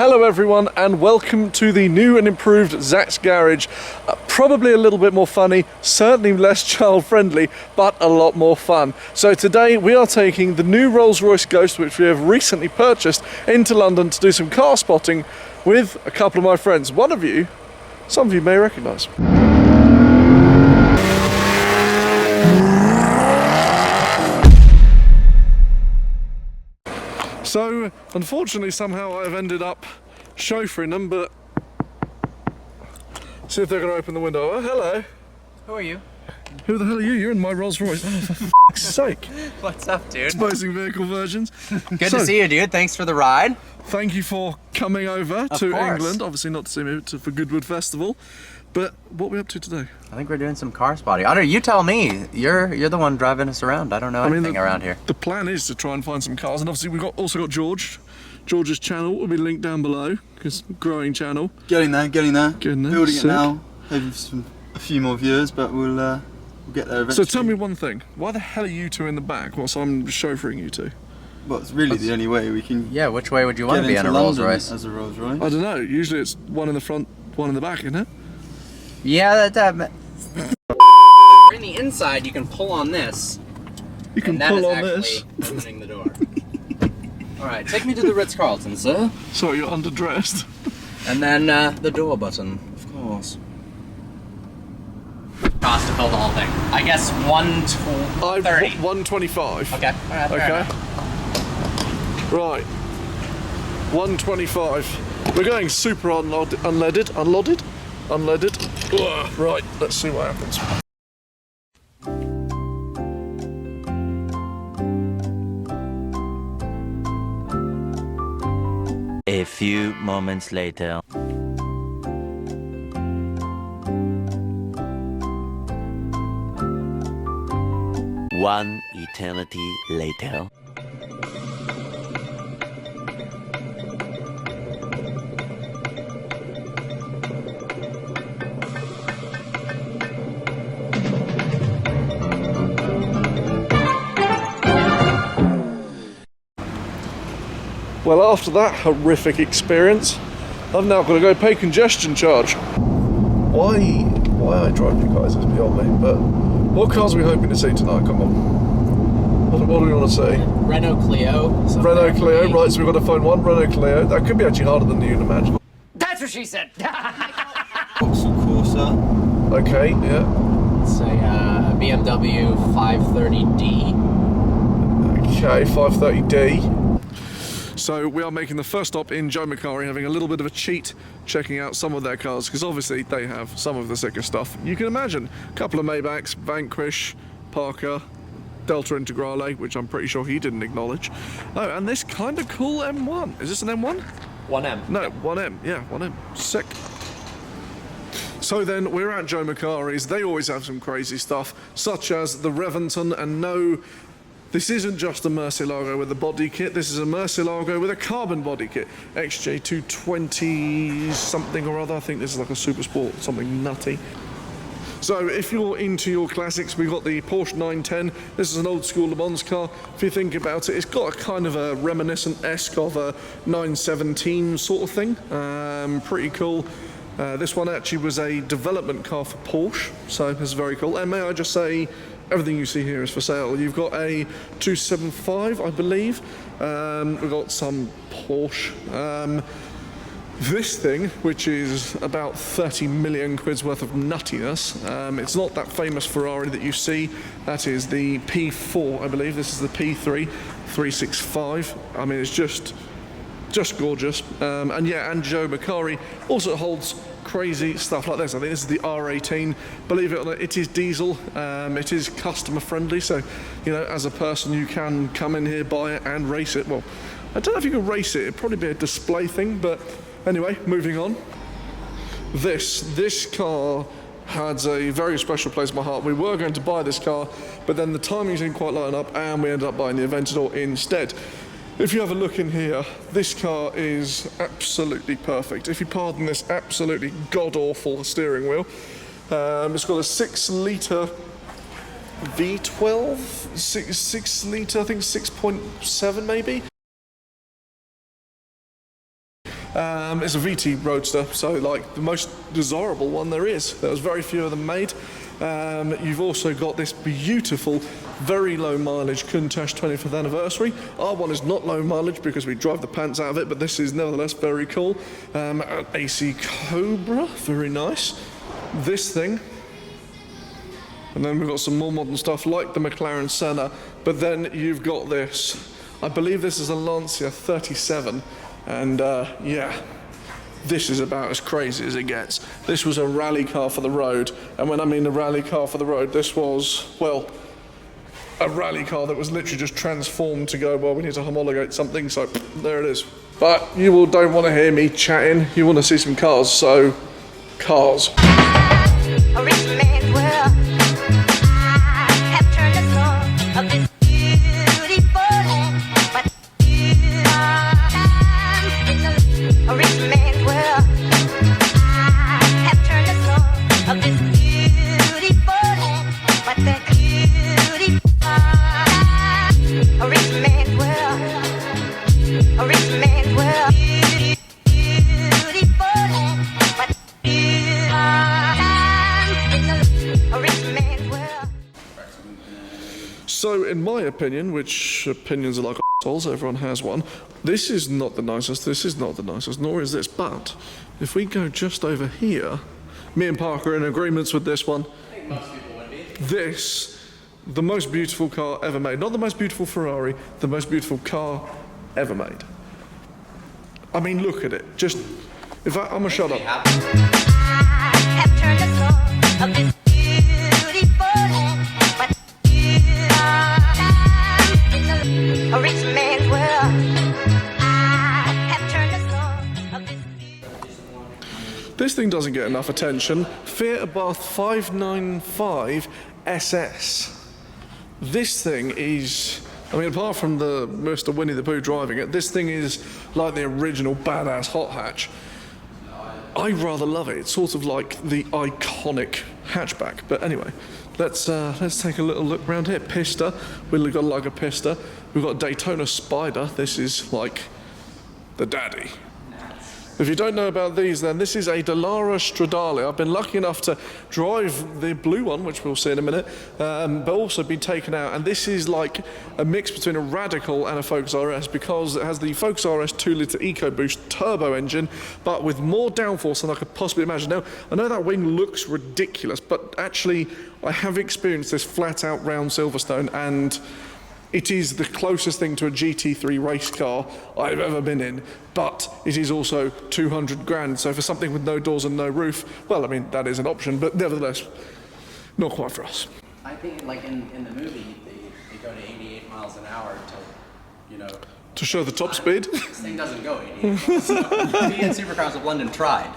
Hello everyone and welcome to the new and improved Zach's Garage. Probably a little bit more funny, certainly less child friendly, but a lot more fun. So today we are taking the new Rolls-Royce Ghost, which we have recently purchased, into London to do some car spotting with a couple of my friends. One of you, some of you may recognise. So, unfortunately, somehow I've ended up chauffeuring them, but see if they're going to open the window. Oh, hello. Who are you? Who the hell are you? You're in my Rolls-Royce. Oh, for f***'s sake. What's up, dude? Exposing vehicle versions. Good to see you, dude. Thanks for the ride. Thank you for coming over to England. Obviously not to see me, for Goodwood Festival. But what are we up to today? I think we're doing some car spotting. Otter, you tell me. You're the one driving us around. I don't know anything around here. The plan is to try and find some cars, and obviously we've also got George. George's channel will be linked down below, because growing channel. Getting there. Getting there. Building it now. Maybe a few more viewers, but we'll get there eventually. So tell me one thing. Why the hell are you two in the back whilst I'm chauffeuring you two? Well, it's really the only way we can. Yeah, which way would you want to be in a Rolls-Royce? As a Rolls-Royce. I don't know. Usually it's one in the front, one in the back, isn't it? Yeah, in the inside, you can pull on this. You can pull on this. Opening the door. All right, take me to the Ritz-Carlton, sir. Sorry, you're underdressed. And then the door button, of course. Cost to fill the whole thing. I guess 130. 125. Okay. All right. Okay. Right. 125. We're going super unleaded. Ugh, right, let's see what happens. A few moments later. One eternity later. Well, after that horrific experience, I've now got to go pay congestion charge. Why I drive you guys is beyond me, but what cars are we hoping to see tonight? Come on. What do we want to see? Renault Clio. Renault Clio, right, so we've got to find one Renault Clio. That could be actually harder than you'd imagine. That's what she said. Vauxhall Corsa. Okay, yeah. Let's say a BMW 530D. Okay, 530D. So we are making the first stop in Joe Macari, having a little bit of a cheat, checking out some of their cars, because obviously they have some of the sicker stuff you can imagine. A couple of Maybachs, Vanquish, Parker, Delta Integrale, which I'm pretty sure he didn't acknowledge. Oh, and this kind of cool M1. Is this an M1? 1M. No, 1M. Yeah, 1M. Sick. So then we're at Joe Macari's. They always have some crazy stuff, such as the Reventon, and no, this isn't just a Murcielago with a body kit, this is a Murcielago with a carbon body kit. XJ220 something or other, I think this is like a super sport, something nutty. So if you're into your classics, we've got the Porsche 910. This is an old school Le Mans car. If you think about it, it's got a kind of a reminiscent-esque of a 917 sort of thing. Pretty cool. This one actually was a development car for Porsche, so it's very cool. And may I just say, everything you see here is for sale. You've got a 275, I believe. We've got some Porsche. This thing, which is about 30 million quid's worth of nuttiness, it's not that famous Ferrari that you see. That is the P4, I believe. This is the P3 365. I mean, it's just gorgeous. And yeah, and Joe Macari also holds crazy stuff like this. I think this is the R18. Believe it or not, it is diesel. It is customer friendly, so you know, as a person, you can come in here, buy it, and race it. Well, I don't know if you can race it. It'd probably be a display thing, but anyway, moving on. This car had a very special place in my heart. We were going to buy this car, but then the timings didn't quite line up, and we ended up buying the Aventador instead. If you have a look in here, this car is absolutely perfect. If you pardon this absolutely god-awful steering wheel. It's got a 6-litre V12, 6-litre, I think 6.7 maybe. It's a VT Roadster, so like the most desirable one there is. There was very few of them made. You've also got this beautiful, very low mileage Countach 25th anniversary. Our one is not low mileage because we drive the pants out of it, but this is nevertheless very cool. AC Cobra, very nice. This thing. And then we've got some more modern stuff like the McLaren Senna, but then you've got this. I believe this is a Lancia 37, and yeah, this is about as crazy as it gets. This was a rally car for the road, and when I mean a rally car for the road, this was, well, a rally car that was literally just transformed to go, well, we need to homologate something, so there it is. But you all don't want to hear me chatting, you want to see some cars, so cars. A rich man's world. I have turned the soul of this beautiful land, but a rich man's world. I have turned the soul of this beautiful land, but that beauty, a rich man's world. A rich man's world. Beautiful land, but So, in my opinion, which opinions are like assholes, everyone has one, this is not the nicest, nor is this, but if we go just over here, me and Parker are in agreements with this one. I think most people would be. This, the most beautiful car ever made. Not the most beautiful Ferrari, the most beautiful car ever made. I mean, look at it. Just, I'm gonna shut up. I have turned the soul of this beautiful land, but a rich man's world. I have turned the soul of this. This thing doesn't get enough attention. Fiat Abarth 595 SS. This thing is, I mean, apart from the Mr. Winnie the Pooh driving it, this thing is like the original badass hot hatch. I rather love it. It's sort of like the iconic hatchback. But anyway, let's take a little look around here. Pista, we've got like a Pista. We've got Daytona Spider. This is like the daddy. If you don't know about these, then this is a Dallara Stradale. I've been lucky enough to drive the blue one, which we'll see in a minute, but also been taken out. And this is like a mix between a Radical and a Focus RS because it has the Focus RS 2-litre EcoBoost turbo engine, but with more downforce than I could possibly imagine. Now, I know that wing looks ridiculous, but actually, I have experienced this flat-out round Silverstone, and it is the closest thing to a GT3 race car I've ever been in, but it is also 200 grand. So for something with no doors and no roof, well, I mean, that is an option, but nevertheless, not quite for us. I think, like in the movie, they go to 88 miles an hour to, you know. To show the top speed? This thing doesn't go 88 miles an hour. Me and Supercars of London tried.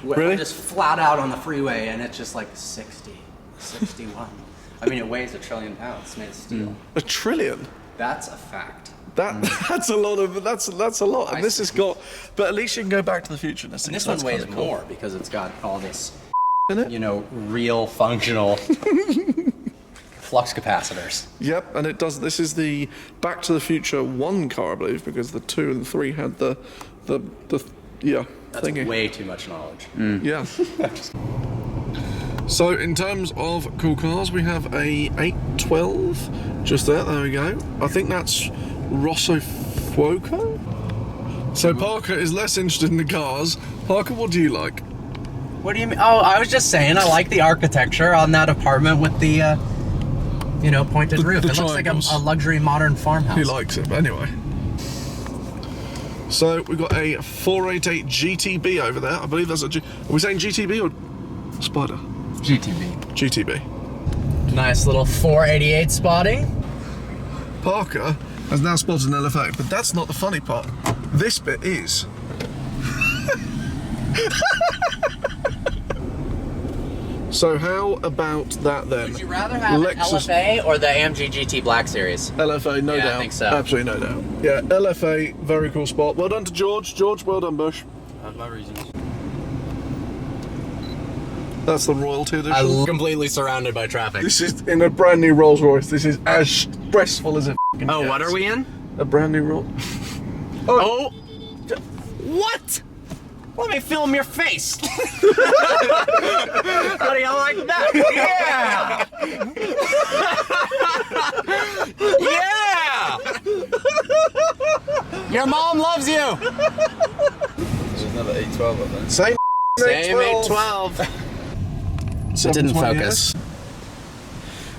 Really? Just flat out on the freeway, and it's just like 60, 61. I mean, it weighs 1 trillion pounds. It's made of steel. 1 trillion? That's a fact. That's a lot of, that's a lot. And this has got, but at least you can go back to the future. And this one weighs more because it's got all this, in it? you know, real functional flux capacitors. Yep, and it does, this is the Back to the Future 1 car, I believe, because the 2 and 3 had the yeah, That's thingy. way too much knowledge. Yeah. So in terms of cool cars, we have a 812 just there we go. I think that's Rosso Fuoco. So Parker is less interested in the cars. Parker, what do you like? What do you mean? Oh, I was just saying I like the architecture on that apartment with the, you know, pointed roof. the It looks like triangles. a luxury modern farmhouse. He likes it, but anyway. So we've got a 488 GTB over there. I believe that's a are we saying GTB or Spider? GTB. GTB. Nice little 488 spotting. Parker has now spotted an LFA, but that's not the funny part. This bit is. So how about that then? Would you rather have an LFA or the AMG GT Black Series? LFA, no doubt. I think so. Absolutely no doubt. Yeah, LFA, very cool spot. Well done to George. George, well done, Bush. I have my reasons. That's the royalty edition. I'm completely surrounded by traffic. This is in a brand new Rolls-Royce. This is as stressful as it Oh, what are we in? A brand new Rolls. Oh! What? Let me film your face. How do you like that? Yeah! Yeah! Your mom loves you. There's another 812 up there. Same 812. So it didn't 720S. focus.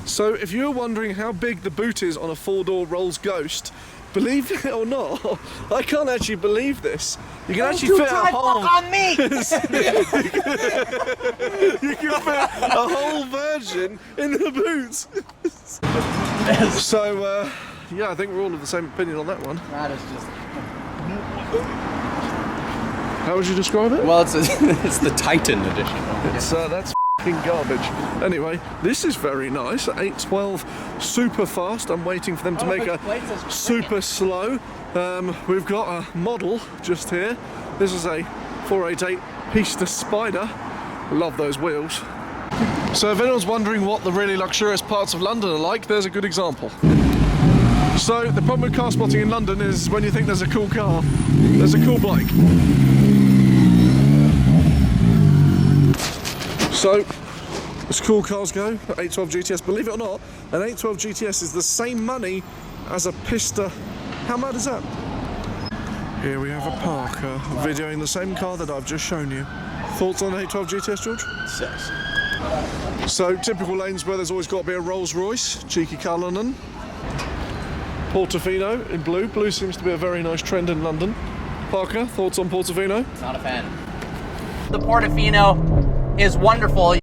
So if you're wondering how big the boot is on a 4-door Rolls Ghost, believe it or not, I can't actually believe this. You can actually fit a whole... on me! You can fit a whole Virgin in the boot. So, yeah, I think we're all of the same opinion on that one. That is just... How would you describe it? Well, it's the Titan edition. It's, that's f***ing garbage. Anyway, this is very nice. 812 super fast. I'm waiting for them to make a super slow. We've got a model just here. This is a 488 Pista Spider. Love those wheels. So if anyone's wondering what the really luxurious parts of London are like, there's a good example. So the problem with car spotting in London is when you think there's a cool car, there's a cool bike. So, as cool cars go, 812 GTS, believe it or not, an 812 GTS is the same money as a Pista. How mad is that? Here we have a Parker videoing the same car that I've just shown you. Thoughts on 812 GTS, George? 6. So, typical lanes where there's always got to be a Rolls-Royce, cheeky Cullinan. Portofino in blue. Blue seems to be a very nice trend in London. Parker, thoughts on Portofino? Not a fan. The Portofino is wonderful.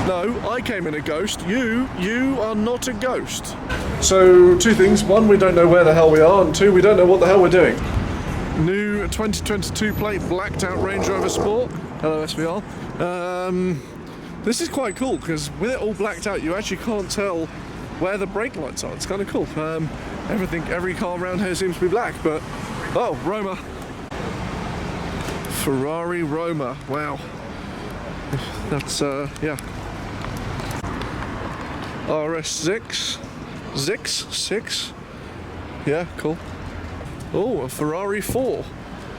No, I came in a Ghost. You are not a Ghost. So, two things. One, we don't know where the hell we are, and two, we don't know what the hell we're doing. New 2022 plate blacked out Range Rover Sport. Hello, SVR. This is quite cool because with it all blacked out, you actually can't tell where the brake lights are. It's kind of cool. Every car around here seems to be black, but oh, Roma. Ferrari Roma. Wow. That's yeah. RS6. Six. Yeah, cool. Oh, a Ferrari 4.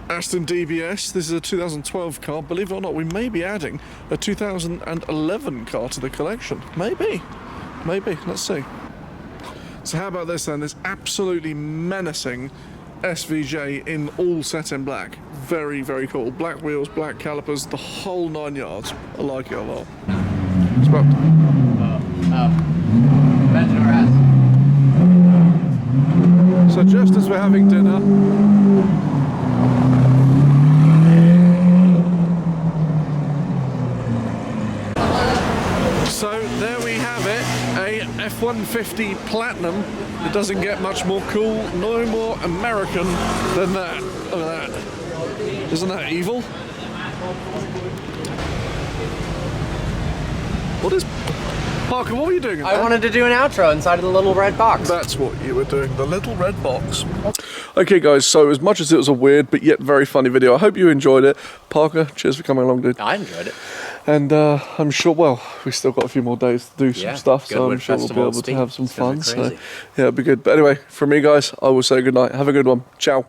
Aston DBS. This is a 2012 car. Believe it or not, we may be adding a 2011 car to the collection. Maybe. Let's see. So how about this then? This absolutely menacing SVJ in all set in black. Very, very cool. Black wheels, black calipers, the whole 9 yards. I like it a lot. It's about... So just as we're having dinner, so there we have it, a F-150 Platinum. It doesn't get much more cool, no more American than that. Look at that. Isn't that evil? What is... Parker, what were you doing in there? I wanted to do an outro inside of the little red box. That's what you were doing, the little red box. Okay guys, so as much as it was a weird but yet very funny video, I hope you enjoyed it. Parker, cheers for coming along, dude. I enjoyed it. And I'm sure, well, we've still got a few more days to do some stuff, so I'm Goodwood sure we'll be Festival able to have some It's gonna fun. be So crazy. yeah, it'll be good. But anyway, from me guys, I will say good night. Have a good one. Ciao.